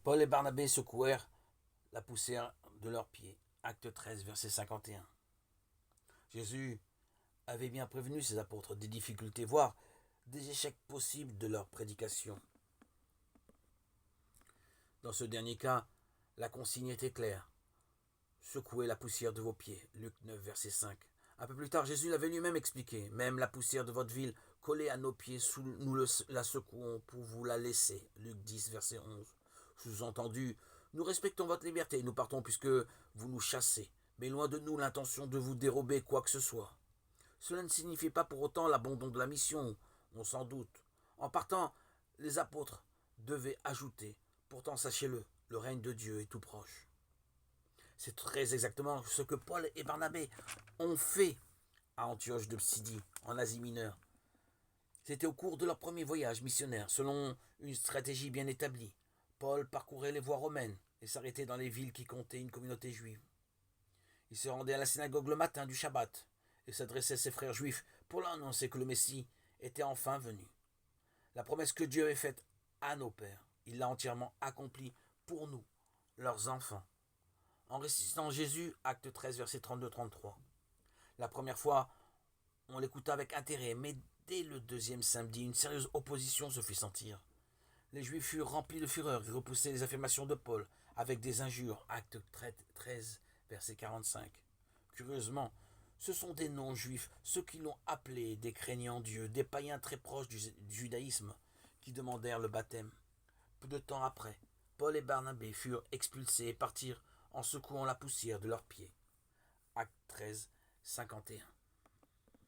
Paul et Barnabé secouèrent la poussière de leurs pieds. Acte 13, verset 51. Jésus avait bien prévenu ses apôtres des difficultés, voire des échecs possibles de leur prédication. Dans ce dernier cas, la consigne était claire. Secouez la poussière de vos pieds. Luc 9, verset 5. Un peu plus tard, Jésus l'avait lui-même expliqué. Même la poussière de votre ville collée à nos pieds, nous la secouons pour vous la laisser. Luc 10, verset 11. Sous-entendu, nous respectons votre liberté, nous partons puisque vous nous chassez. Mais loin de nous l'intention de vous dérober quoi que ce soit. Cela ne signifie pas pour autant l'abandon de la mission, on s'en doute. En partant, les apôtres devaient ajouter, pourtant sachez-le, le règne de Dieu est tout proche. C'est très exactement ce que Paul et Barnabé ont fait à Antioche de Psidie, en Asie mineure. C'était au cours de leur premier voyage missionnaire, selon une stratégie bien établie. Paul parcourait les voies romaines et s'arrêtait dans les villes qui comptaient une communauté juive. Il se rendait à la synagogue le matin du Shabbat et s'adressait à ses frères juifs pour leur annoncer que le Messie était enfin venu. La promesse que Dieu avait faite à nos pères, il l'a entièrement accomplie pour nous, leurs enfants. En ressuscitant Jésus, acte 13, verset 32-33. La première fois, on l'écouta avec intérêt, mais dès le deuxième samedi, une sérieuse opposition se fit sentir. Les Juifs furent remplis de fureur et repoussaient les affirmations de Paul avec des injures, acte 13, verset 45. Curieusement, ce sont des non-juifs, ceux qui l'ont appelé des craignants Dieu, des païens très proches du judaïsme, qui demandèrent le baptême. Peu de temps après, Paul et Barnabé furent expulsés et partirent en secouant la poussière de leurs pieds. Acte 13, 51.